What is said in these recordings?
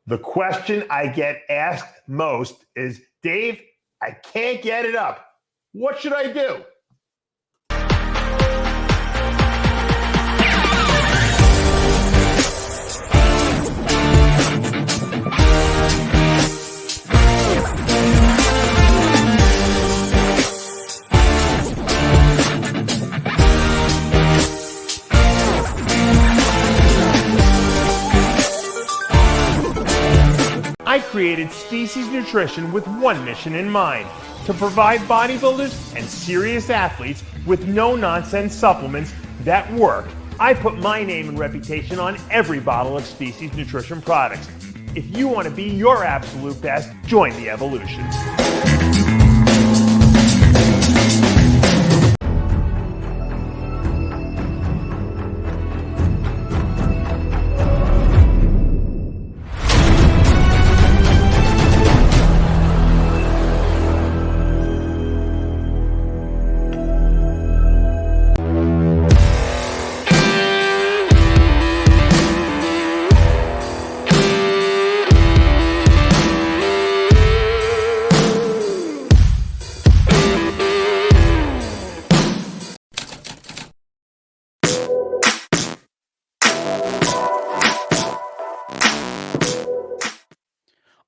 The question I get asked most is, Dave, I can't get it up. What should I do? I created Species Nutrition with one mission in mind: to provide bodybuilders and serious athletes with no-nonsense supplements that work. I put my name and reputation on every bottle of Species Nutrition products. If you want to be your absolute best, join the evolution.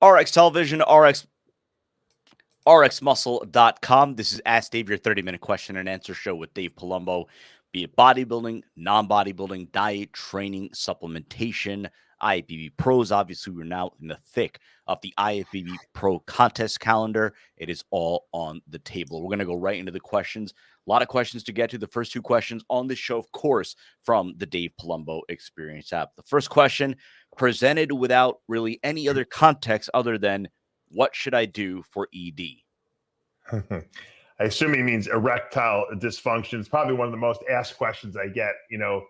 RX Television, RxMuscle.com. This is Ask Dave, your 30-minute question and answer show with Dave Palumbo. Be it bodybuilding, non-bodybuilding, diet, training, supplementation, IFBB pros. Obviously, we're now in the thick of the IFBB Pro contest calendar. It is all on the table. We're going to go right into the questions. A lot of questions to get to. The first two questions on this show, of course, from the Dave Palumbo Experience app. The first question, presented without really any other context other than, what should I do for ED? I assume he means erectile dysfunction. It's probably one of the most asked questions I get. You know,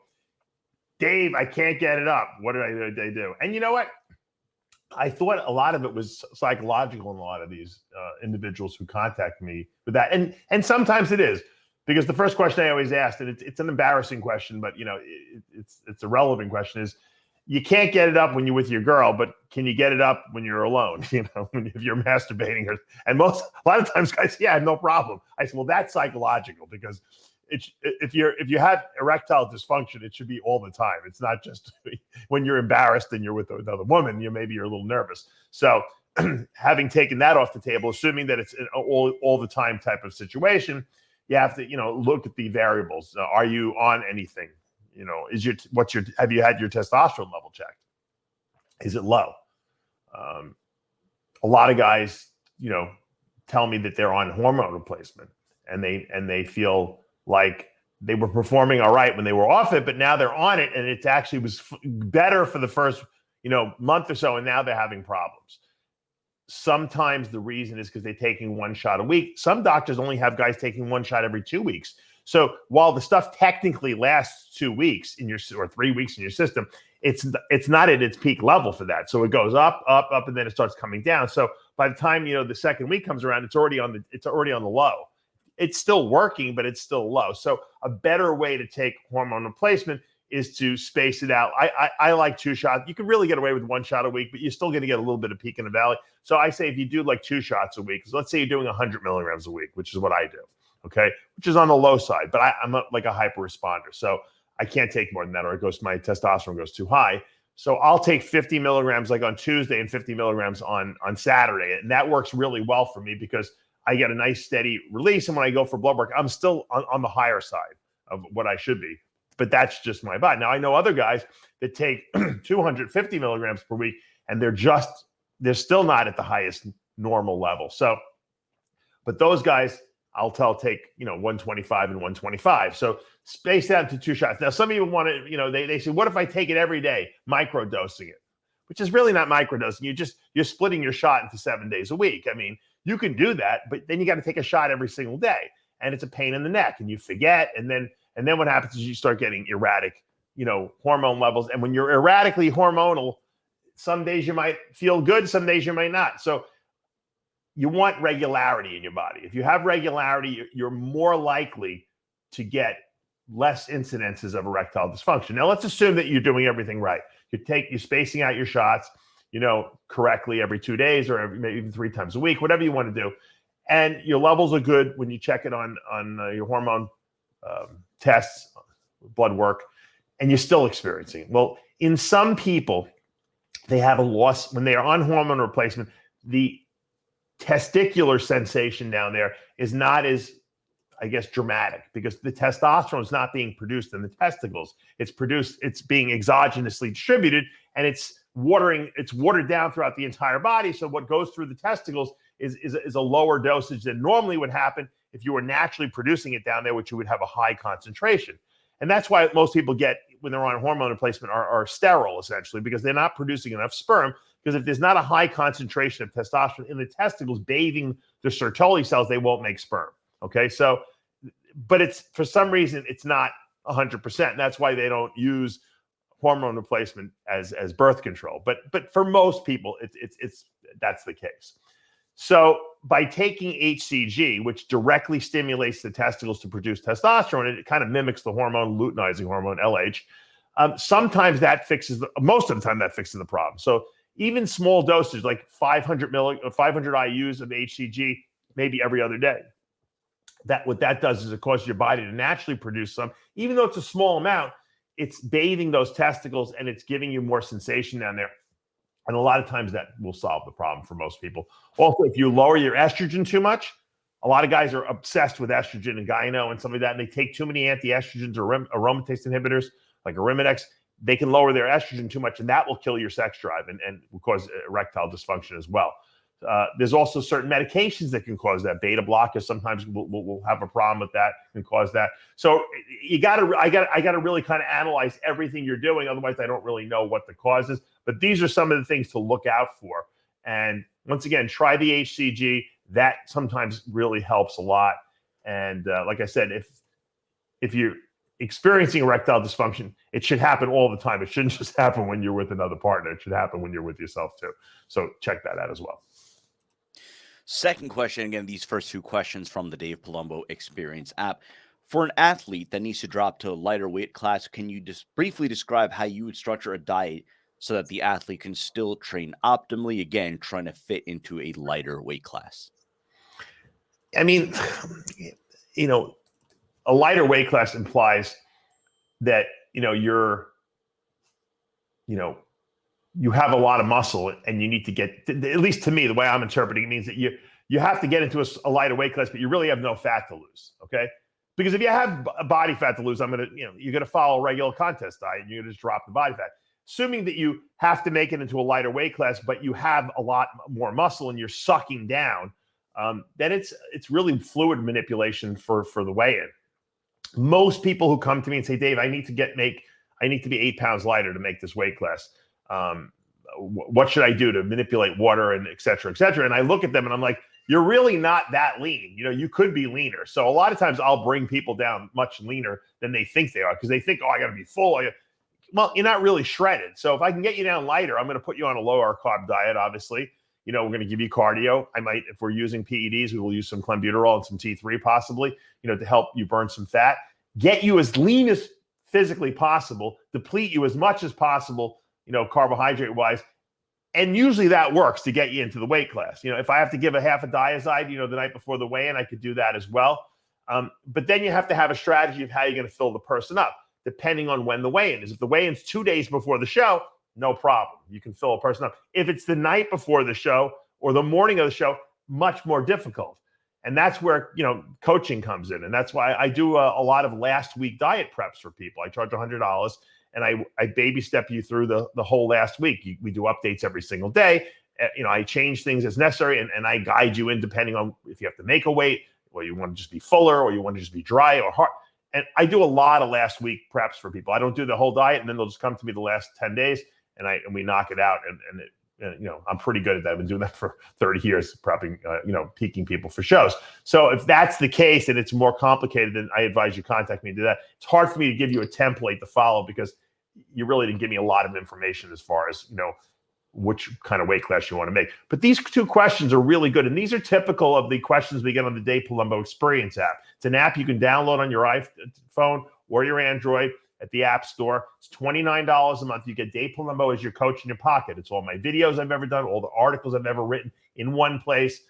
Dave, I can't get it up. What did I do? And you know what? I thought a lot of it was psychological in a lot of these individuals who contact me with that. And sometimes it is, because the first question I always ask, and it's an embarrassing question, but you know, it's a relevant question, is you can't get it up when you're with your girl, but can you get it up when you're alone? You know, if you're masturbating, and a lot of times guys, yeah, no problem. I said, well, that's psychological, because if you have erectile dysfunction, it should be all the time. It's not just when you're embarrassed and you're with another woman, maybe you're a little nervous. So having taken that off the table, assuming that it's an all the time type of situation, you have to, look at the variables. Are you on anything? Have you had your testosterone level checked? Is it low? A lot of guys, tell me that they're on hormone replacement and they feel like they were performing all right when they were off it, but now they're on it and it actually was better for the first, month or so, and now they're having problems. Sometimes the reason is because they're taking one shot a week. Some doctors only have guys taking one shot every 2 weeks. So while the stuff technically lasts 2 weeks or 3 weeks in your system, it's not at its peak level for that. So it goes up, and then it starts coming down. So by the time the second week comes around, it's already on the low. It's still working, but it's still low. So a better way to take hormone replacement is to space it out. I like 2 shots. You can really get away with 1 shot a week, but you're still going to get a little bit of peak in the valley. So I say if you do like 2 shots a week, so let's say you're doing 100 milligrams a week, which is what I do, okay, which is on the low side, but I'm like a hyper responder. So I can't take more than that, or my testosterone goes too high. So I'll take 50 milligrams like on Tuesday and 50 milligrams on Saturday. And that works really well for me because I get a nice steady release. And when I go for blood work, I'm still on the higher side of what I should be. But that's just my body. Now, I know other guys that take 250 milligrams per week, and they're still not at the highest normal level. So, but those guys, I'll take, 125 and 125. So space out to 2 shots. Now, some people want to, they say, what if I take it every day, microdosing it, which is really not microdosing. You're splitting your shot into 7 days a week. I mean, you can do that, but then you got to take a shot every single day, and it's a pain in the neck, and you forget. And then what happens is you start getting erratic, hormone levels. And when you're erratically hormonal, some days you might feel good, some days you might not. So you want regularity in your body. If you have regularity, you're more likely to get less incidences of erectile dysfunction. Now, let's assume that you're doing everything right. You're spacing out your shots. correctly every 2 days or maybe even 3 times a week, whatever you want to do. And your levels are good when you check it on your hormone tests, blood work, and you're still experiencing it. Well, in some people, they have a loss when they are on hormone replacement. The testicular sensation down there is not as, I guess, dramatic because the testosterone is not being produced in the testicles. It's being exogenously distributed, and it's watered down throughout the entire body. So what goes through the testicles is a lower dosage than normally would happen if you were naturally producing it down there, which you would have a high concentration. And that's why most people get, when they're on hormone replacement, are sterile, essentially, because they're not producing enough sperm. Because if there's not a high concentration of testosterone in the testicles bathing the Sertoli cells, they won't make sperm. Okay, so, but it's, for some reason, it's not 100%. That's why they don't use hormone replacement as birth control. But for most people, that's the case. So by taking HCG, which directly stimulates the testicles to produce testosterone, it kind of mimics the hormone, luteinizing hormone, LH. Sometimes that fixes, most of the time that fixes the problem. So even small doses, like 500 IUs of HCG, maybe every other day. What that does is it causes your body to naturally produce some, even though it's a small amount, it's bathing those testicles and it's giving you more sensation down there. And a lot of times that will solve the problem for most people. Also, if you lower your estrogen too much, a lot of guys are obsessed with estrogen and gyno and some of that, and they take too many anti-estrogens or aromatase inhibitors like Arimidex. They can lower their estrogen too much, and that will kill your sex drive and will cause erectile dysfunction as well. There's also certain medications that can cause that. Beta blockers sometimes will have a problem with that and cause that. So I gotta really kind of analyze everything you're doing. Otherwise, I don't really know what the cause is. But these are some of the things to look out for. And once again, try the HCG. That sometimes really helps a lot. And like I said, if you're experiencing erectile dysfunction, it should happen all the time. It shouldn't just happen when you're with another partner. It should happen when you're with yourself too. So check that out as well. Second question, again, these first two questions from the Dave Palumbo Experience app. For an athlete that needs to drop to a lighter weight class, can you just briefly describe how you would structure a diet so that the athlete can still train optimally, again, trying to fit into a lighter weight class? I mean, a lighter weight class implies that, you have a lot of muscle and you need to get, at least to me, the way I'm interpreting it means that you have to get into a lighter weight class, but you really have no fat to lose, okay? Because if you have body fat to lose, you're going to follow a regular contest diet and you're going to just drop the body fat. Assuming that you have to make it into a lighter weight class, but you have a lot more muscle and you're sucking down, then it's really fluid manipulation for the weigh-in. Most people who come to me and say, Dave, I need to be 8 pounds lighter to make this weight class. What should I do to manipulate water and et cetera, et cetera? And I look at them and I'm like, you're really not that lean. You could be leaner. So a lot of times I'll bring people down much leaner than they think they are because they think, I got to be full. Well, you're not really shredded. So if I can get you down lighter, I'm going to put you on a lower carb diet, obviously. We're going to give you cardio. I might, if we're using PEDs, we will use some clenbuterol and some T3 possibly, to help you burn some fat, get you as lean as physically possible, deplete you as much as possible, carbohydrate wise. And usually that works to get you into the weight class. If I have to give a half a Diazide, the night before the weigh-in, I could do that as well. But then you have to have a strategy of how you're going to fill the person up, depending on when the weigh-in is. If the weigh-in's 2 days before the show, no problem. You can fill a person up. If it's the night before the show or the morning of the show, much more difficult. And that's where, coaching comes in. And that's why I do a lot of last week diet preps for people. I charge $100 and I baby step you through the whole last week. We do updates every single day. I change things as necessary and I guide you in depending on if you have to make a weight or you want to just be fuller or you want to just be dry or hard. And I do a lot of last week preps for people. I don't do the whole diet and then they'll just come to me the last 10 days and we knock it out. And I'm pretty good at that. I've been doing that for 30 years, prepping, peaking people for shows. So if that's the case and it's more complicated, then I advise you contact me to do that. It's hard for me to give you a template to follow because you really didn't give me a lot of information as far as, which kind of weight class you want to make. But these two questions are really good. And these are typical of the questions we get on the Dave Palumbo Experience app. It's an app you can download on your iPhone or your Android. at the App Store. It's $29 a month. You get Dave Palumbo as your coach in your pocket. It's all my videos I've ever done, all the articles I've ever written in one place.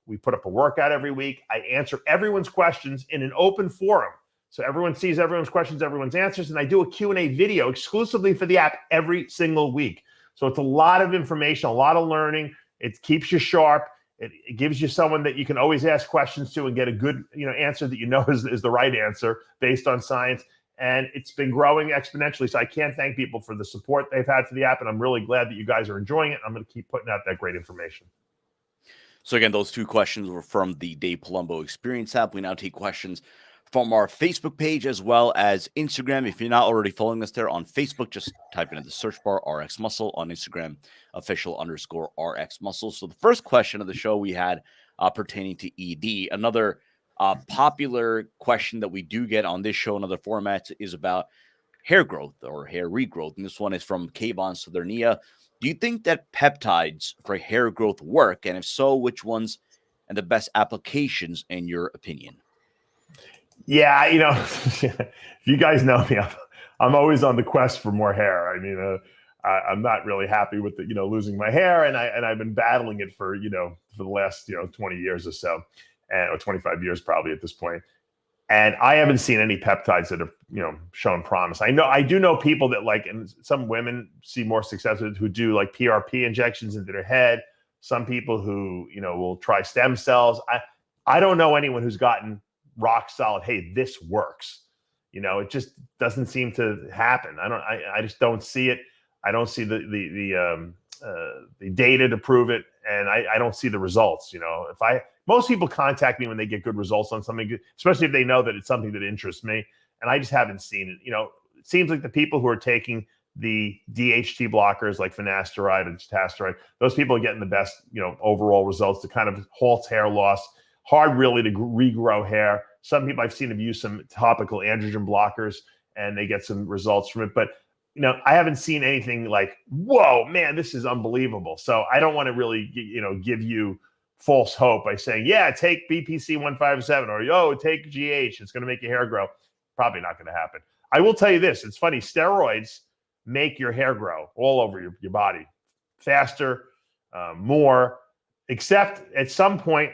We put up a workout every week. I answer everyone's questions in an open forum. So everyone sees everyone's questions, everyone's answers, and I do a Q&A video exclusively for the app every single week. So it's a lot of information, a lot of learning. It keeps you sharp. It gives you someone that you can always ask questions to and get a good, answer that is the right answer based on science. And it's been growing exponentially. So I can't thank people for the support they've had for the app. And I'm really glad that you guys are enjoying it. I'm going to keep putting out that great information. So again, those two questions were from the Dave Palumbo Experience app. We now take questions from our Facebook page as well as Instagram. If you're not already following us there on Facebook, just type in the search bar RxMuscle, on Instagram, official_RxMuscle. So the first question of the show we had pertaining to ED. Another popular question that we do get on this show and other formats is about hair growth or hair regrowth. And this one is from Kayvon Southernia. Do you think that peptides for hair growth work? And if so, which ones and the best applications in your opinion? Yeah, if you guys know me, I'm always on the quest for more hair. I mean, I'm not really happy with losing my hair, and I've been battling it for the last 20 years or so, or 25 years probably at this point. And I haven't seen any peptides that have shown promise. I do know people that and some women see more success with who do like PRP injections into their head. Some people who will try stem cells. I don't know anyone who's gotten rock solid, hey, this works. It just doesn't seem to happen. I just don't see it. I don't see the data to prove it, and I don't see the results. Most people contact me when they get good results on something, especially if they know that it's something that interests me, and I just haven't seen it. It seems like the people who are taking the DHT blockers like finasteride and testosterone, those people are getting the best, overall results to kind of halt hair loss. Hard really to regrow hair. Some people I've seen have used some topical androgen blockers and they get some results from it. But, I haven't seen anything like, whoa, man, this is unbelievable. So I don't want to really, give you false hope by saying, yeah, take BPC157 or, take GH. It's going to make your hair grow. Probably not going to happen. I will tell you this. It's funny. Steroids make your hair grow all over your body faster, more, except at some point,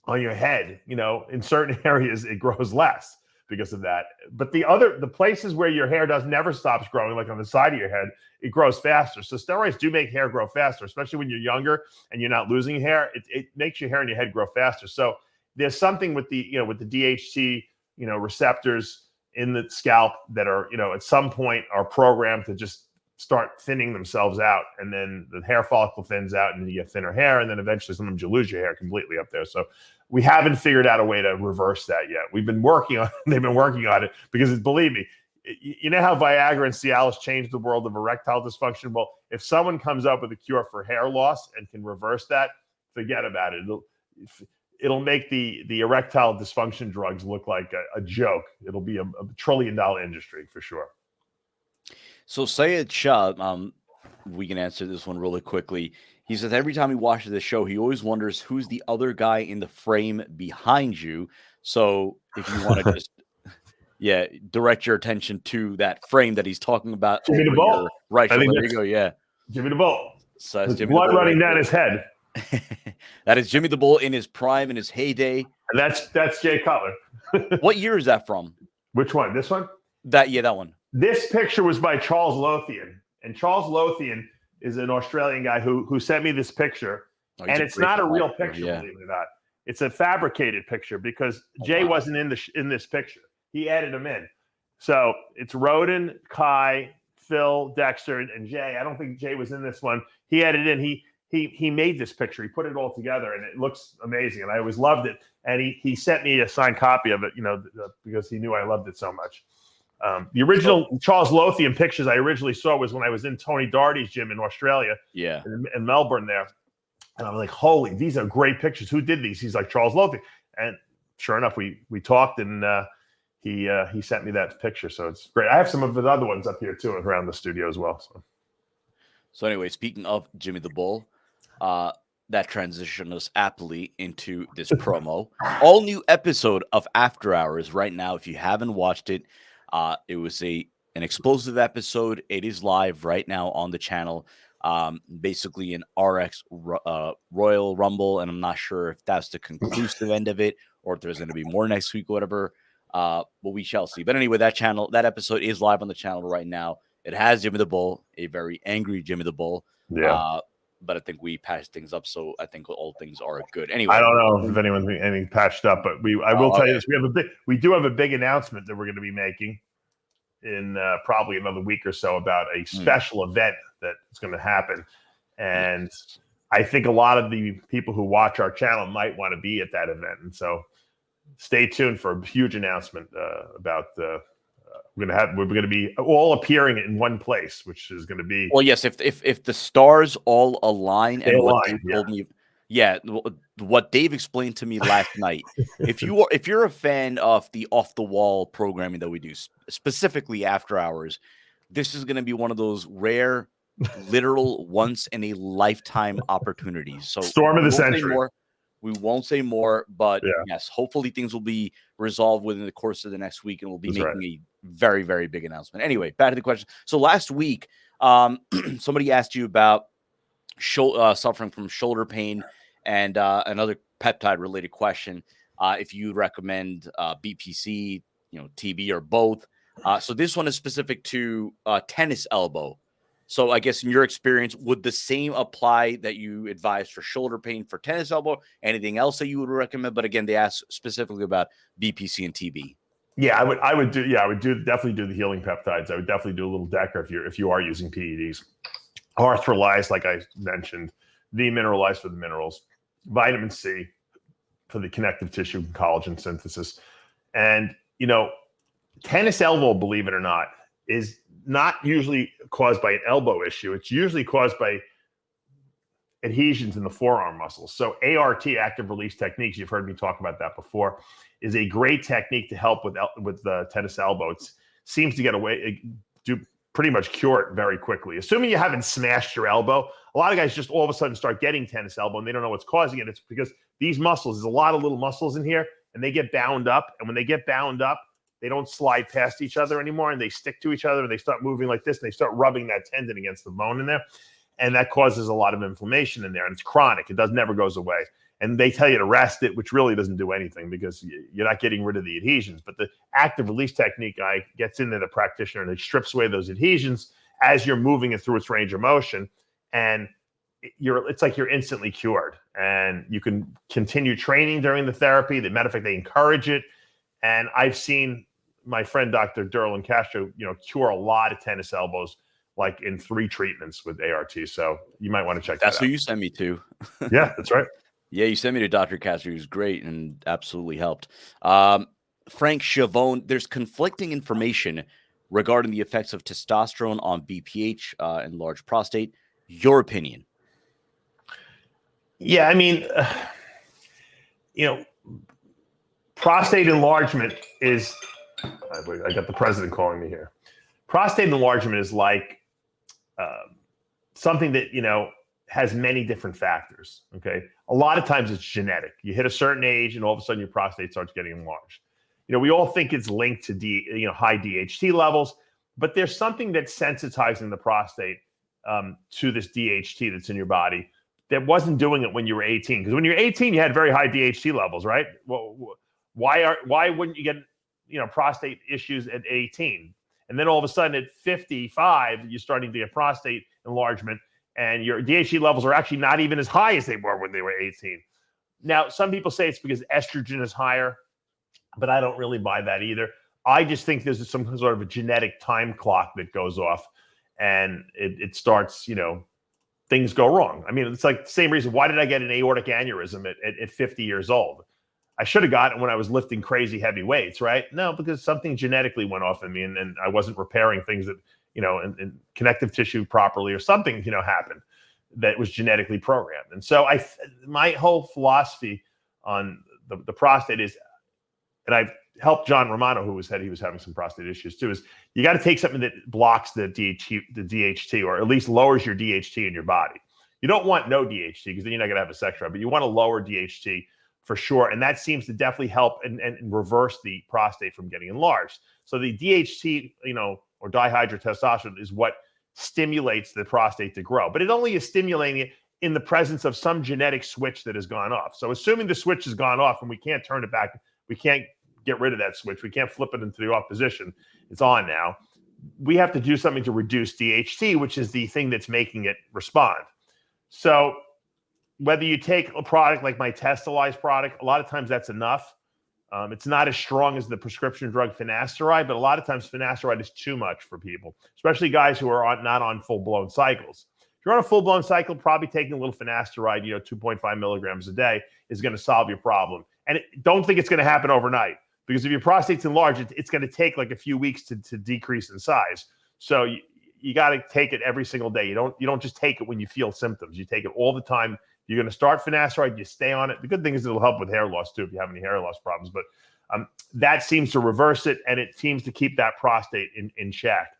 on your head, in certain areas, it grows less because of that. But the places where your hair never stops growing, like on the side of your head, it grows faster. So steroids do make hair grow faster, especially when you're younger and you're not losing hair. It makes your hair in your head grow faster. So there's something with the DHT, receptors in the scalp that are, at some point are programmed to just start thinning themselves out, and then the hair follicle thins out and you get thinner hair, and then eventually sometimes you lose your hair completely up there. So we haven't figured out a way to reverse that yet. They've been working on it because believe me, you know how Viagra and Cialis changed the world of erectile dysfunction? Well, if someone comes up with a cure for hair loss and can reverse that, forget about it. It'll make the erectile dysfunction drugs look like a joke. It'll be a $1 trillion industry for sure. So Sayed Shah, we can answer this one really quickly. He says every time he watches the show, he always wonders who's the other guy in the frame behind you. So if you want to just, direct your attention to that frame that he's talking about. Jimmy the Bull. Right. So there you go. Yeah. Jimmy the Bull. So There's blood running down his head. That is Jimmy the Bull in his prime, in his heyday. And that's Jay Cutler. What year is that from? Which one? This one? That one. This picture was by Charles Lothian. And Charles Lothian is an Australian guy who sent me this picture. And it's not a real picture, believe it or not. It's a fabricated picture because Jay wasn't in this picture. He added him in. So it's Roden, Kai, Phil, Dexter, and Jay. I don't think Jay was in this one. He added in. He made this picture. He put it all together, and it looks amazing. And I always loved it. And he sent me a signed copy of it, because he knew I loved it so much. The original Charles Lothian pictures I originally saw was when I was in Tony Darty's gym in Australia, in Melbourne there. And I'm like, holy, these are great pictures. Who did these? He's like, Charles Lothian. And sure enough, we talked, and he sent me that picture. So it's great. I have some of the other ones up here too around the studio as well. So anyway, speaking of Jimmy the Bull, that transitioned us aptly into this promo. All new episode of After Hours right now. If you haven't watched it, it was a an explosive episode. It is live right now on the channel. Basically an RX Royal Rumble, and I'm not sure if that's the conclusive end of it or if there's going to be more next week or whatever. But we shall see. But anyway, that episode is live on the channel right now. It has Jimmy the Bull, a very angry Jimmy the Bull. Yeah. But I think we patched things up, so I think all things are good. Anyway, I don't know if anyone's anything patched up, but I will tell you this: we do have a big announcement that we're going to be making in probably another week or so about a special event that's going to happen, and I think a lot of the people who watch our channel might want to be at that event, and so stay tuned for a huge announcement about we're going to be all appearing in one place, which is going to be yes, if the stars all align and what Dave told me, what Dave explained to me last night. If you're a fan of the off the wall programming that we do, specifically after hours, this is going to be one of those rare, literal once in a lifetime opportunities. So storm of the century. We won't say more, but yes, hopefully things will be resolved within the course of the next week, and we'll be making a very, very big announcement. Anyway, back to the question. So last week, somebody asked you about suffering from shoulder pain and another peptide-related question. If you recommend BPC, TB, or both. So this one is specific to tennis elbow. So I guess in your experience, would the same apply that you advise for shoulder pain for tennis elbow? Anything else that you would recommend? But again, they asked specifically about BPC and TB. Yeah, I would definitely do the healing peptides. I would definitely do a little DECA if you are using PEDs. Arthrolyze, like I mentioned, demineralize for the minerals, vitamin C for the connective tissue and collagen synthesis. And tennis elbow, believe it or not, is not usually caused by an elbow issue. It's usually caused by adhesions in the forearm muscles. So ART, active release techniques, you've heard me talk about that before, is a great technique to help with the tennis elbow. It seems to get away, pretty much cure it very quickly. Assuming you haven't smashed your elbow, a lot of guys just all of a sudden start getting tennis elbow and they don't know what's causing it. It's because these muscles, there's a lot of little muscles in here and they get bound up. And when they get bound up, they don't slide past each other anymore and they stick to each other and they start moving like this and they start rubbing that tendon against the bone in there. And that causes a lot of inflammation in there and it's chronic. It never goes away. And they tell you to rest it, which really doesn't do anything because you're not getting rid of the adhesions. But the active release technique gets into the practitioner and it strips away those adhesions as you're moving it through its range of motion. And it's like you're instantly cured. And you can continue training during the therapy. As a matter of fact, they encourage it. And I've seen my friend Dr. Durring Castro, cure a lot of tennis elbows, like in 3 treatments with ART. So you might want to check that out. That's who you sent me to. Yeah, that's right. Yeah, you sent me to Dr. Castro, who's great and absolutely helped. Frank Chavone, there's conflicting information regarding the effects of testosterone on BPH and large prostate. Your opinion? Yeah, I mean, prostate enlargement is, I got the president calling me here. Prostate enlargement is like something that, has many different factors. Okay. A lot of times it's genetic. You hit a certain age and all of a sudden your prostate starts getting enlarged. We all think it's linked to high DHT levels, but there's something that's sensitizing the prostate to this DHT that's in your body that wasn't doing it when you were 18. Because when you're 18, you had very high DHT levels, right? Well, why wouldn't you get prostate issues at 18? And then all of a sudden at 55, you're starting to get prostate enlargement. And your DHT levels are actually not even as high as they were when they were 18. Now, some people say it's because estrogen is higher, but I don't really buy that either. I just think there's some sort of a genetic time clock that goes off and it starts, things go wrong. I mean, it's like the same reason. Why did I get an aortic aneurysm at 50 years old? I should have gotten it when I was lifting crazy heavy weights, right? No, because something genetically went off in me and I wasn't repairing things that, and connective tissue properly or something, happened that was genetically programmed. And so my whole philosophy on the prostate is, and I've helped John Romano, who said he was having some prostate issues too, is you got to take something that blocks the DHT or at least lowers your DHT in your body. You don't want no DHT because then you're not going to have a sex drive, but you want to lower DHT for sure. And that seems to definitely help and reverse the prostate from getting enlarged. So the DHT, or or dihydrotestosterone is what stimulates the prostate to grow. But it only is stimulating it in the presence of some genetic switch that has gone off. So assuming the switch has gone off and we can't turn it back, we can't get rid of that switch, we can't flip it into the off position, it's on now, we have to do something to reduce DHT, which is the thing that's making it respond. So whether you take a product like my Testalize product, a lot of times that's enough. It's not as strong as the prescription drug finasteride, but a lot of times finasteride is too much for people, especially guys who are not on full-blown cycles. If you're on a full-blown cycle, probably taking a little finasteride, 2.5 milligrams a day is going to solve your problem. And don't think it's going to happen overnight, because if your prostate's enlarged, it's going to take like a few weeks to decrease in size. So you got to take it every single day. You don't just take it when you feel symptoms. You take it all the time. You're going to start finasteride, you stay on it. The good thing is it'll help with hair loss too if you have any hair loss problems. But that seems to reverse it, and it seems to keep that prostate in check.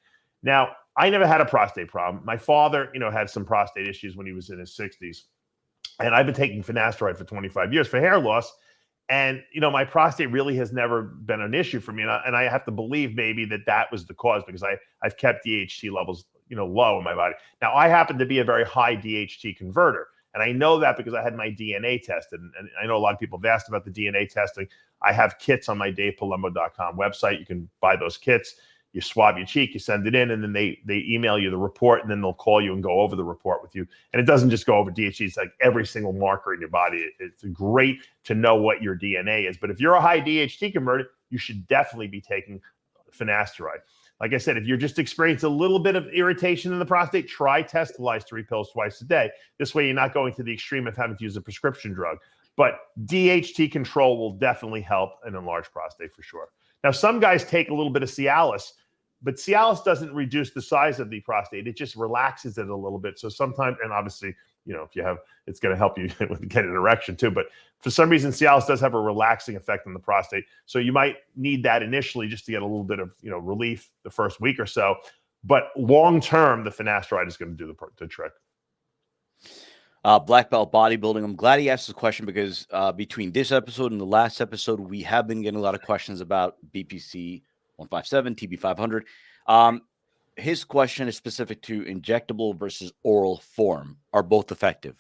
Now, I never had a prostate problem. My father, had some prostate issues when he was in his 60s. And I've been taking finasteride for 25 years for hair loss. And, my prostate really has never been an issue for me. And I have to believe maybe that was the cause, because I've kept DHT levels, low in my body. Now, I happen to be a very high DHT converter. And I know that because I had my DNA tested. And I know a lot of people have asked about the DNA testing. I have kits on my DavePalumbo.com website. You can buy those kits. You swab your cheek, you send it in, and then they email you the report, and then they'll call you and go over the report with you. And it doesn't just go over DHT. It's like every single marker in your body. It's great to know what your DNA is. But if you're a high DHT converter, you should definitely be taking finasteride. Like I said, if you're just experiencing a little bit of irritation in the prostate, try Testalize 3 pills twice a day. This way you're not going to the extreme of having to use a prescription drug. But DHT control will definitely help an enlarged prostate for sure. Now, some guys take a little bit of Cialis, but Cialis doesn't reduce the size of the prostate. It just relaxes it a little bit. So sometimes, and obviously, if you have, it's going to help you get an erection too. But for some reason, Cialis does have a relaxing effect on the prostate. So you might need that initially just to get a little bit of, relief the first week or so. But long-term, the finasteride is going to do the trick. Black Belt Bodybuilding. I'm glad he asked this question because between this episode and the last episode, we have been getting a lot of questions about BPC157, TB500. His question is specific to injectable versus oral form. Are both effective?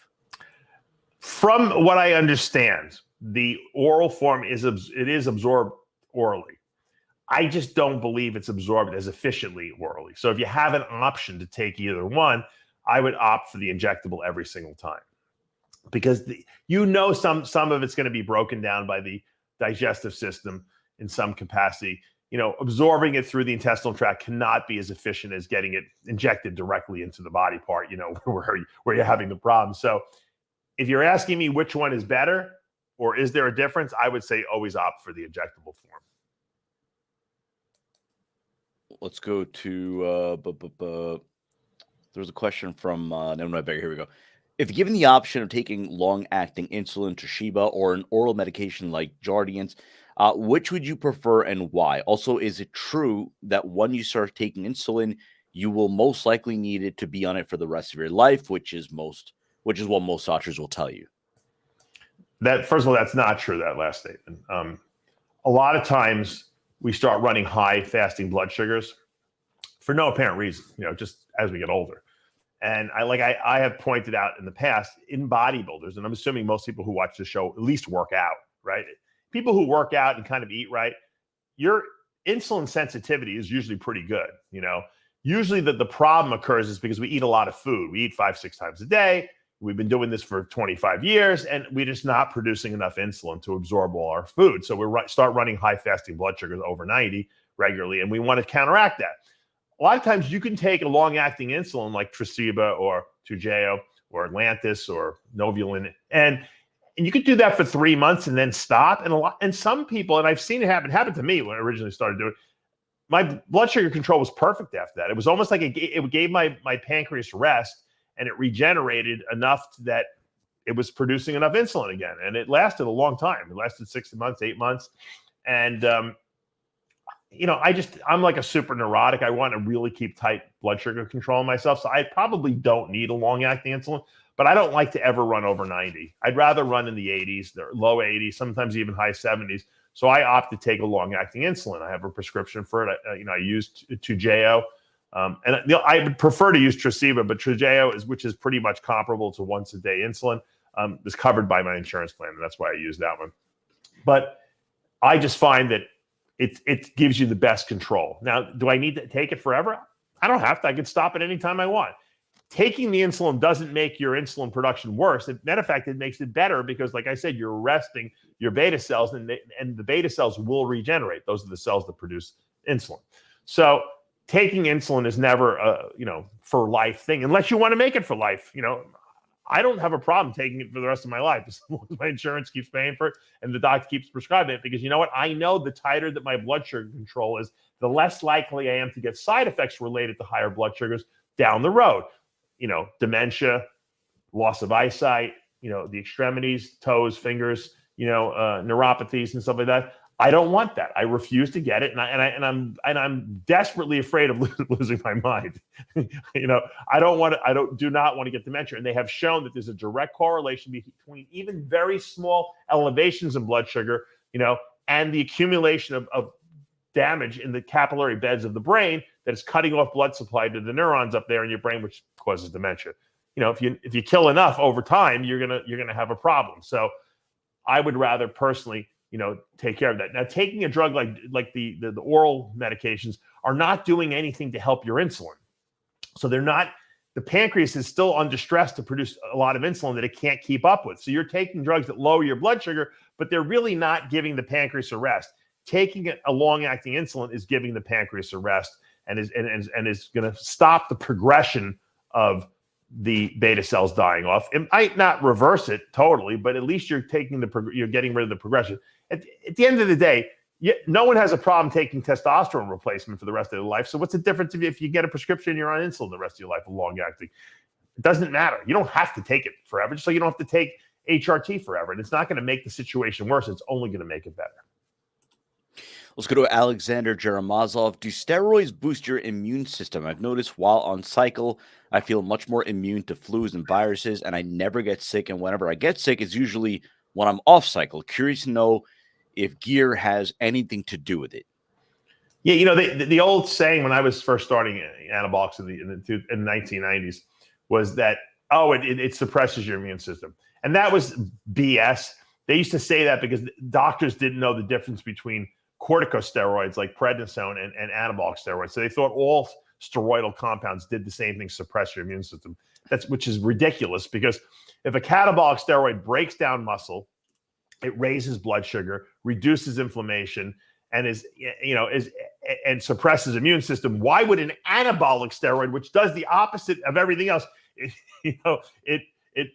From what I understand, the oral form is absorbed orally. I just don't believe it's absorbed as efficiently orally. So if you have an option to take either one, I would opt for the injectable every single time, because some of it's going to be broken down by the digestive system in some capacity. Absorbing it through the intestinal tract cannot be as efficient as getting it injected directly into the body part, where you're having the problem. So if you're asking me which one is better or is there a difference, I would say always opt for the injectable form. Let's go to there's a question from Here we go. If given the option of taking long-acting insulin, treshiba, or an oral medication like Jardiance, which would you prefer and why? Also, is it true that when you start taking insulin, you will most likely need it to be on it for the rest of your life, which is what most doctors will tell you? That, first of all, that's not true, that last statement. A lot of times we start running high fasting blood sugars for no apparent reason, just as we get older. And I have pointed out in the past, in bodybuilders, and I'm assuming most people who watch the show at least work out, right? People who work out and kind of eat right, your insulin sensitivity is usually pretty good. Usually the problem occurs is because we eat a lot of food. We eat 5-6 times a day. We've been doing this for 25 years, and we're just not producing enough insulin to absorb all our food. So we start running high fasting blood sugars over 90 regularly, and we want to counteract that. A lot of times you can take a long-acting insulin like Treshiba or Toujeo or Atlantis or Novulin, and you could do that for 3 months and then stop. And some people, and I've seen it happened to me when I originally started doing it, my blood sugar control was perfect after that. It was almost like it gave my pancreas rest, and it regenerated enough that it was producing enough insulin again. And it lasted a long time. It lasted 6 months, 8 months. And, I'm like a super neurotic. I want to really keep tight blood sugar control on myself. So I probably don't need a long-acting insulin, but I don't like to ever run over 90. I'd rather run in the 80s, the low 80s, sometimes even high 70s. So I opt to take a long-acting insulin. I have a prescription for it. I use Toujeo I would prefer to use treshiba, but Treshiba, which is pretty much comparable to once a day insulin, is covered by my insurance plan, and that's why I use that one. But I just find that it gives you the best control. Now, do I need to take it forever? I don't have to. I can stop it anytime I want. Taking the insulin doesn't make your insulin production worse. Matter of fact, it makes it better because, like I said, you're arresting your beta cells, and the beta cells will regenerate. Those are the cells that produce insulin. So taking insulin is never a for life thing, unless you want to make it for life. I don't have a problem taking it for the rest of my life as long as my insurance keeps paying for it and the doctor keeps prescribing it, because you know what? I know the tighter that my blood sugar control is, the less likely I am to get side effects related to higher blood sugars down the road. Dementia, loss of eyesight, the extremities, toes, fingers, neuropathies and stuff like that. I don't want that. I refuse to get it, and I'm desperately afraid of losing my mind. I do not want to get dementia, and they have shown that there's a direct correlation between even very small elevations in blood sugar, and the accumulation of damage in the capillary beds of the brain that is cutting off blood supply to the neurons up there in your brain, which causes dementia. If you kill enough over time, you're gonna have a problem. So I would rather personally take care of that. Now, taking a drug like the oral medications are not doing anything to help your insulin. So the pancreas is still under stress to produce a lot of insulin that it can't keep up with. So you're taking drugs that lower your blood sugar, but they're really not giving the pancreas a rest. Taking a long-acting insulin is giving the pancreas a rest and is going to stop the progression of the beta cells dying off. It might not reverse it totally, but at least you're getting rid of the progression. At the end of the day, no one has a problem taking testosterone replacement for the rest of their life. So what's the difference if you get a prescription, you're on insulin the rest of your life, long-acting? It doesn't matter. You don't have to take it forever, just so you don't have to take HRT forever. And it's not going to make the situation worse. It's only going to make it better. Let's go to Alexander Jaramazov. Do steroids boost your immune system? I've noticed while on cycle, I feel much more immune to flus and viruses, and I never get sick. And whenever I get sick, it's usually when I'm off cycle. Curious to know if gear has anything to do with it. Yeah, the old saying when I was first starting anabolics in the 1990s was that, it suppresses your immune system. And that was BS. They used to say that because doctors didn't know the difference between corticosteroids like prednisone and anabolic steroids. So they thought all steroidal compounds did the same thing, suppress your immune system. Which is ridiculous, because if a catabolic steroid breaks down muscle, it raises blood sugar, reduces inflammation, and and suppresses immune system. Why would an anabolic steroid, which does the opposite of everything else, it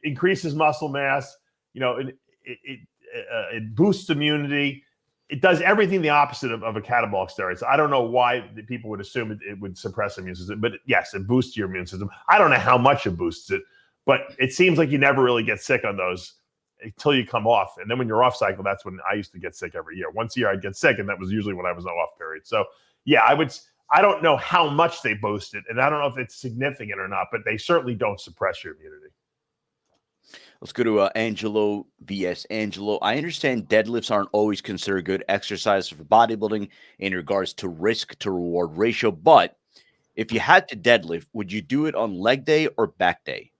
increases muscle mass, it boosts immunity, it does everything the opposite of a catabolic steroid. So I don't know why people would assume it would suppress immune system, but yes, it boosts your immune system. I don't know how much it boosts it, but it seems like you never really get sick on those until you come off. And then when you're off cycle, that's when I used to get sick every year. Once a year I'd get sick, and that was usually when I was on off period. So yeah, I don't know how much they boost it, and I don't know if it's significant or not, but they certainly don't suppress your immunity. Let's go to Angelo vs. Angelo. I understand deadlifts aren't always considered good exercise for bodybuilding in regards to risk to reward ratio, but if you had to deadlift, would you do it on leg day or back day?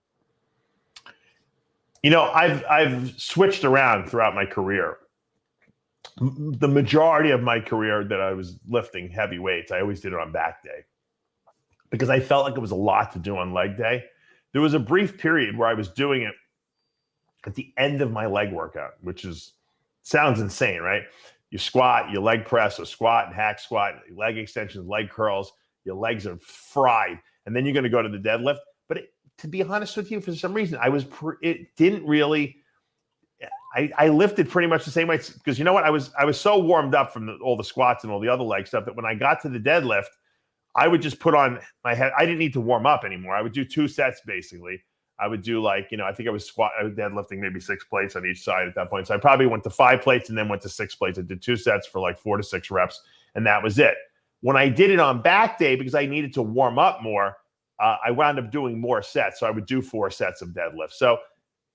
I've switched around throughout my career. The majority of my career that I was lifting heavy weights, I always did it on back day because I felt like it was a lot to do on leg day. There was a brief period where I was doing it at the end of my leg workout, which sounds insane, right? You squat, you leg press, or squat and hack squat, leg extensions, leg curls, your legs are fried, and then you're going to go to the deadlift. But to be honest with you, for some reason, it didn't really. I lifted pretty much the same way, because you know what? I was so warmed up from all the squats and all the other leg stuff that when I got to the deadlift, I would just put on my head. I didn't need to warm up anymore. I would do 2 sets basically. I would do I think I was deadlifting maybe 6 plates on each side at that point. So I probably went to 5 plates and then went to 6 plates. I did 2 sets for like 4 to 6 reps, and that was it. When I did it on back day, because I needed to warm up more, I wound up doing more sets. So I would do 4 sets of deadlift. So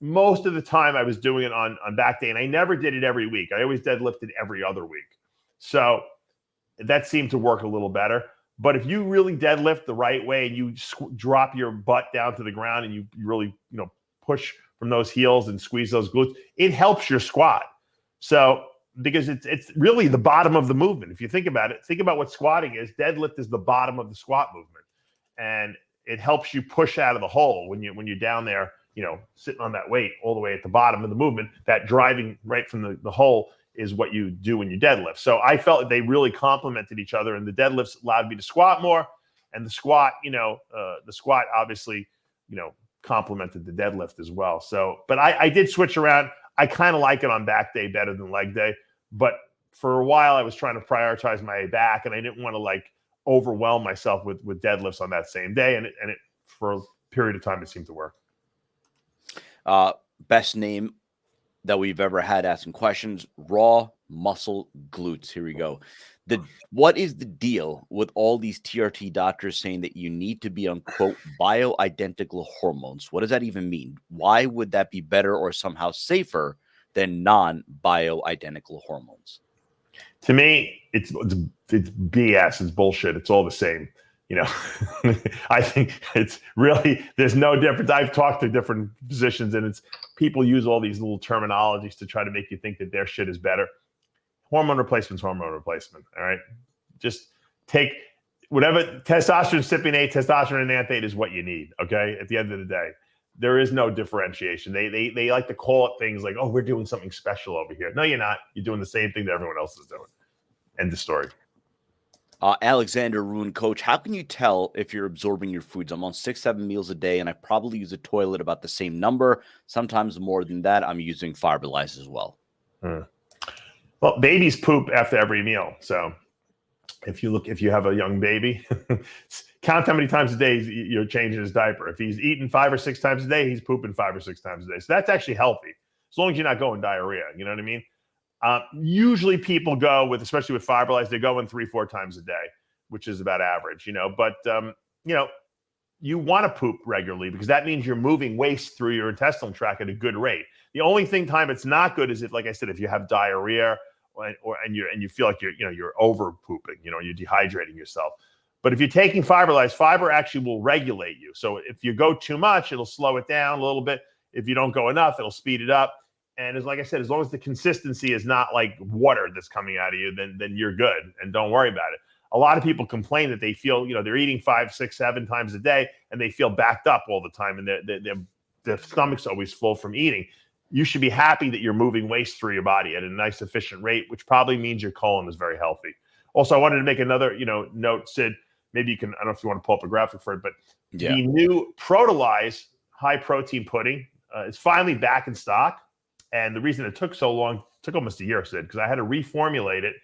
most of the time I was doing it on back day, and I never did it every week. I always deadlifted every other week. So that seemed to work a little better. But if you really deadlift the right way and you drop your butt down to the ground and you really, push from those heels and squeeze those glutes, it helps your squat. So because it's really the bottom of the movement. If you think about it, think about what squatting is. Deadlift is the bottom of the squat movement, and it helps you push out of the hole when you're down there, sitting on that weight all the way at the bottom of the movement. That driving right from the hole is what you do when you deadlift. So I felt that they really complemented each other, and the deadlifts allowed me to squat more, and the squat obviously, complemented the deadlift as well. So, but I did switch around. I kind of like it on back day better than leg day, but for a while I was trying to prioritize my back, and I didn't want to overwhelm myself with deadlifts on that same day. And it for a period of time, it seemed to work. Best name that we've ever had asking questions, Raw Muscle Glutes. Here we go. What is the deal with all these TRT doctors saying that you need to be on, quote, bioidentical hormones? What does that even mean? Why would that be better or somehow safer than non-bioidentical hormones? To me, it's BS. It's bullshit. It's all the same. I think it's really, there's no difference. I've talked to different physicians, and it's people use all these little terminologies to try to make you think that their shit is better. Hormone replacement's hormone replacement. All right. Just take whatever testosterone, cypionate, testosterone enanthate is what you need. Okay. At the end of the day, there is no differentiation. They like to call it things like, oh, we're doing something special over here. No, you're not. You're doing the same thing that everyone else is doing. End of story. Alexander Ruin, coach, how can you tell if you're absorbing your foods? I'm on 6-7 meals a day, and I probably use a toilet about the same number. Sometimes more than that. I'm using fiberlyze as well. Well, babies poop after every meal. So if you have a young baby, count how many times a day you're changing his diaper. If he's eating 5 or 6 times a day, he's pooping 5 or 6 times a day. So that's actually healthy, as long as you're not going diarrhea. You know what I mean? Usually people go with, especially with fiberlyze, they go in 3-4 times a day, which is about average, but you want to poop regularly because that means you're moving waste through your intestinal tract at a good rate. The only time it's not good is if, like I said, if you have diarrhea and you feel like you're over pooping, you're dehydrating yourself. But if you're taking fiberlyze, fiber actually will regulate you. So if you go too much, it'll slow it down a little bit. If you don't go enough, it'll speed it up. And like I said, as long as the consistency is not like water that's coming out of you, then you're good, and don't worry about it. A lot of people complain that they feel, they're eating 5, 6, 7 times a day, and they feel backed up all the time, and their stomach's always full from eating. You should be happy that you're moving waste through your body at a nice, efficient rate, which probably means your colon is very healthy. Also, I wanted to make another, note, Sid. Maybe you can, I don't know if you want to pull up a graphic for it, but The new Protolyze high protein pudding is finally back in stock. And the reason it took so long, took almost a year, Sid, because I had to reformulate it.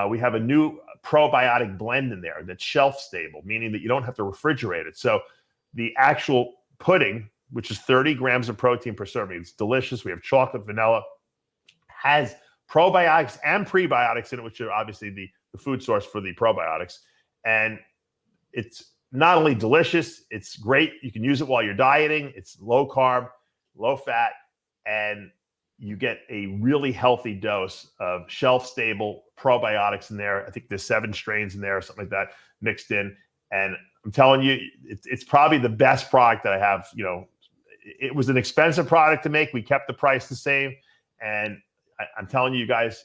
We have a new probiotic blend in there that's shelf stable, meaning that you don't have to refrigerate it. So the actual pudding, which is 30 grams of protein per serving, it's delicious. We have chocolate, vanilla, has probiotics and prebiotics in it, which are obviously the food source for the probiotics. And it's not only delicious, it's great. You can use it while you're dieting. It's low carb, low fat, and you get a really healthy dose of shelf-stable probiotics in there. I think there's 7 strains in there or something like that mixed in. And I'm telling you, it's probably the best product that I have. It was an expensive product to make. We kept the price the same. And I'm telling you guys,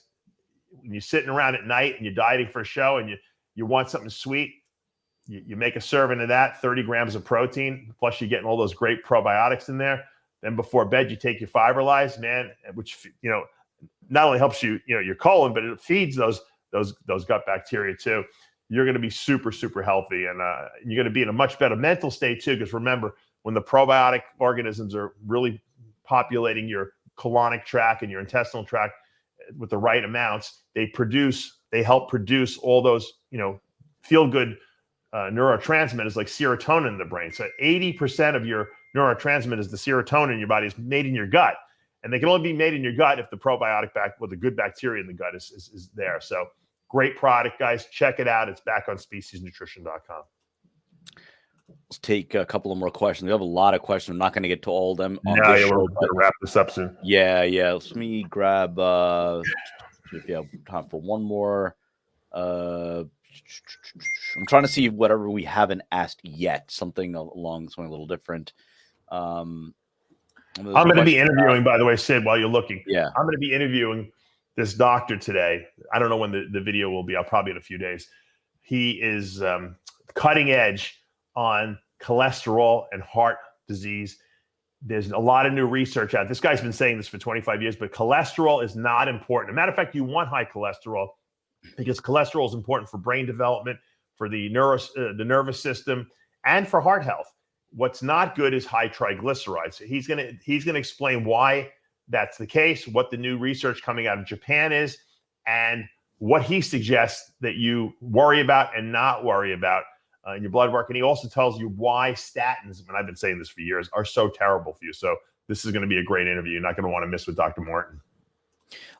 when you're sitting around at night and you're dieting for a show and you want something sweet, you make a serving of that, 30 grams of protein, plus you're getting all those great probiotics in there. Then before bed, you take your fiberlyze, man, which not only helps your colon, but it feeds those gut bacteria too. You're going to be super, super healthy, and you're going to be in a much better mental state too. Because remember, when the probiotic organisms are really populating your colonic tract and your intestinal tract with the right amounts, they help produce all those feel good neurotransmitters like serotonin in the brain. So 80% of your neurotransmitters, the serotonin in your body, is made in your gut. And they can only be made in your gut if the probiotic the good bacteria in the gut is there. So great product, guys. Check it out. It's back on speciesnutrition.com. Let's take a couple of more questions. We have a lot of questions. I'm not going to get to all of them on this show. We're going to wrap this up soon. Yeah. Let me grab if you have time for one more. I'm trying to see whatever we haven't asked yet. Something along something a little different. I'm going to be interviewing, by the way, Sid, while you're looking. Yeah. I'm going to be interviewing this doctor today. I don't know when the video will be. I'll probably in a few days. He is cutting edge on cholesterol and heart disease. There's a lot of new research out. This guy's been saying this for 25 years, but cholesterol is not important. As a matter of fact, you want high cholesterol because cholesterol is important for brain development, for the nervous system, and for heart health. What's not good is high triglycerides. So he's gonna explain why that's the case, what the new research coming out of Japan is, and what he suggests that you worry about and not worry about in your blood work. And he also tells you why statins, and I've been saying this for years, are so terrible for you. So this is going to be a great interview. You're not going to want to miss with Dr. Martin.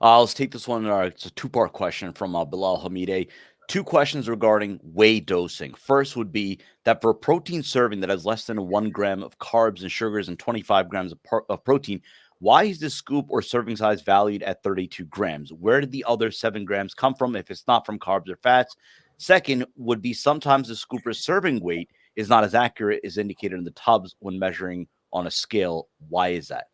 Let's take this one. It's a two-part question from Bilal Hamide. Two questions regarding whey dosing. First would be that for a protein serving that has less than 1 gram of carbs and sugars and 25 grams of protein, why is this scoop or serving size valued at 32 grams? Where did the other 7 grams come from if it's not from carbs or fats? Second would be sometimes the scooper's serving weight is not as accurate as indicated in the tubs when measuring on a scale. Why is that?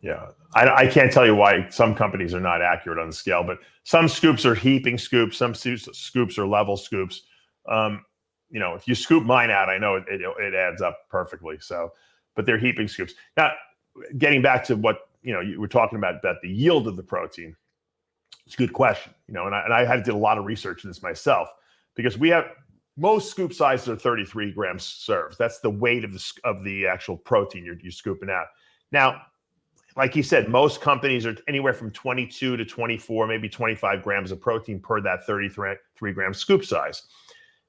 Yeah, I can't tell you why some companies are not accurate on the scale, but some scoops are heaping scoops, some scoops are level scoops. If you scoop mine out, I know it adds up perfectly. So, but they're heaping scoops. Now, getting back to what you were talking about the yield of the protein. It's a good question, and I had to do a lot of research in this myself because we have most scoop sizes are 33 grams serves. That's the weight of the actual protein you're scooping out. Now, like you said, most companies are anywhere from 22 to 24, maybe 25 grams of protein per that 33 gram scoop size.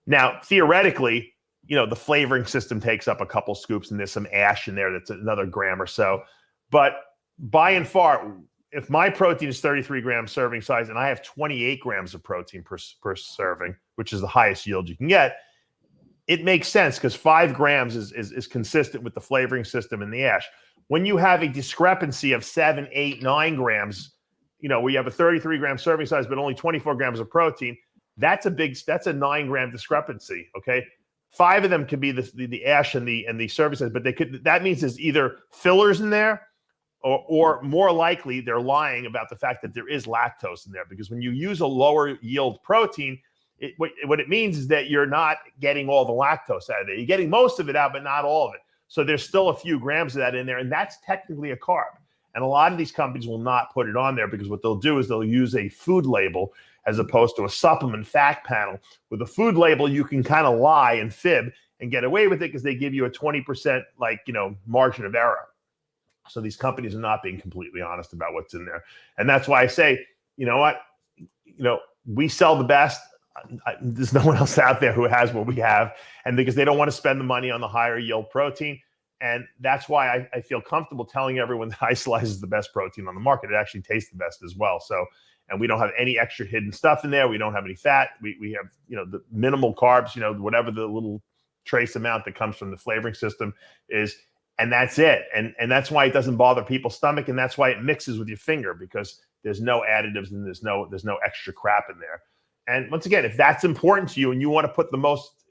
Now, theoretically, the flavoring system takes up a couple scoops and there's some ash in there that's another gram or so. But by and far, if my protein is 33 gram serving size and I have 28 grams of protein per serving, which is the highest yield you can get, it makes sense because 5 grams is consistent with the flavoring system and the ash. When you have a discrepancy of 7, 8, 9 grams, where you have a 33 gram serving size but only 24 grams of protein, that's a 9 gram discrepancy. Okay, 5 of them could be the ash and the serving size, but that means there's either fillers in there, or more likely they're lying about the fact that there is lactose in there, because when you use a lower yield protein, what it means is that you're not getting all the lactose out of it. You're getting most of it out, but not all of it. So there's still a few grams of that in there, and that's technically a carb. And a lot of these companies will not put it on there because what they'll do is they'll use a food label as opposed to a supplement fact panel. With a food label, you can kind of lie and fib and get away with it because they give you a 20% margin of error. So these companies are not being completely honest about what's in there. And that's why I say, we sell the best. There's no one else out there who has what we have, and because they don't want to spend the money on the higher yield protein. And that's why I feel comfortable telling everyone that Isolize is the best protein on the market. It actually tastes the best as well. So, and we don't have any extra hidden stuff in there. We don't have any fat. We have, the minimal carbs, whatever the little trace amount that comes from the flavoring system is, and that's it. And that's why it doesn't bother people's stomach. And that's why it mixes with your finger, because there's no additives and there's no extra crap in there. And once again, if that's important to you and you want to put the most,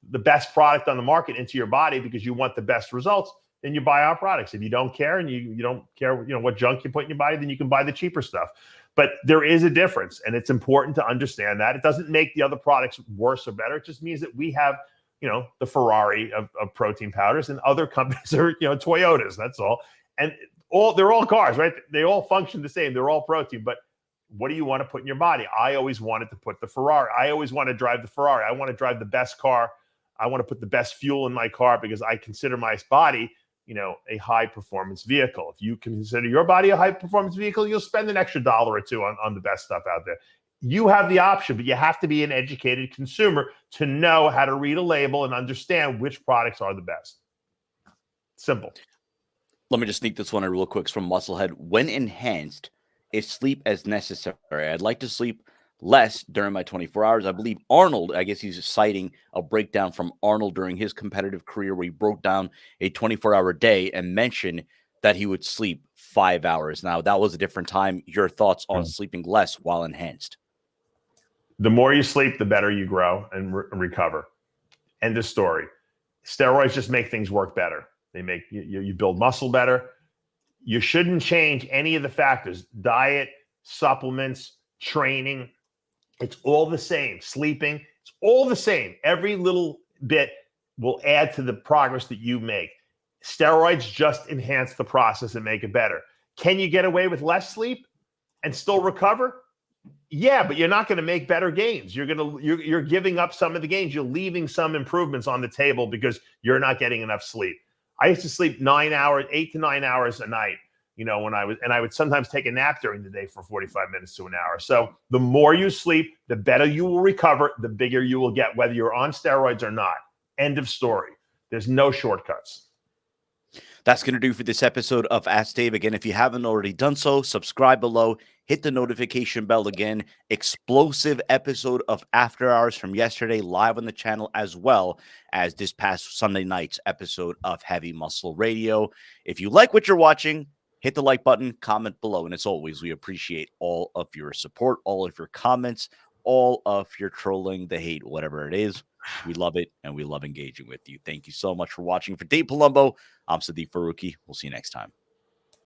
the best product on the market into your body because you want the best results, then you buy our products. If you don't care and you don't care, what junk you put in your body, then you can buy the cheaper stuff. But there is a difference, and it's important to understand that. It doesn't make the other products worse or better. It just means that we have, the Ferrari of protein powders, and other companies are, Toyotas. That's all. And they're all cars, right? They all function the same. They're all protein, but what do you want to put in your body? I always wanted to put the Ferrari. I always want to drive the Ferrari. I want to drive the best car. I want to put the best fuel in my car because I consider my body, a high performance vehicle. If you consider your body a high performance vehicle, you'll spend an extra $1 or $2 on the best stuff out there. You have the option, but you have to be an educated consumer to know how to read a label and understand which products are the best. Simple. Let me just sneak this one in real quick. It's from Musclehead. When enhanced, is sleep as necessary? I'd like to sleep less during my 24 hours. I believe Arnold, I guess he's citing a breakdown from Arnold during his competitive career where he broke down a 24-hour day and mentioned that he would sleep 5 hours. Now, that was a different time. Your thoughts on sleeping less while enhanced? The more you sleep, the better you grow and recover. End of story. Steroids just make things work better. They make you build muscle better. You shouldn't change any of the factors: diet, supplements, training. It's all the same. Sleeping, it's all the same. Every little bit will add to the progress that you make. Steroids just enhance the process and make it better. Can you get away with less sleep and still recover? Yeah, but you're not going to make better gains. You're giving up some of the gains. You're leaving some improvements on the table because you're not getting enough sleep. I used to sleep 8 to 9 hours a night, I would sometimes take a nap during the day for 45 minutes to an hour. So the more you sleep, the better you will recover, the bigger you will get, whether you're on steroids or not. End of story. There's no shortcuts. That's going to do for this episode of Ask Dave. Again, if you haven't already done so, subscribe below, hit the notification bell again. Explosive episode of After Hours from yesterday live on the channel, as well as this past Sunday night's episode of Heavy Muscle Radio. If you like what you're watching, hit the like button, comment below. And as always, we appreciate all of your support, all of your comments, all of your trolling, the hate, whatever it is. We love it, and we love engaging with you. Thank you so much for watching. For Dave Palumbo, I'm Sadiq Faruqi. We'll see you next time.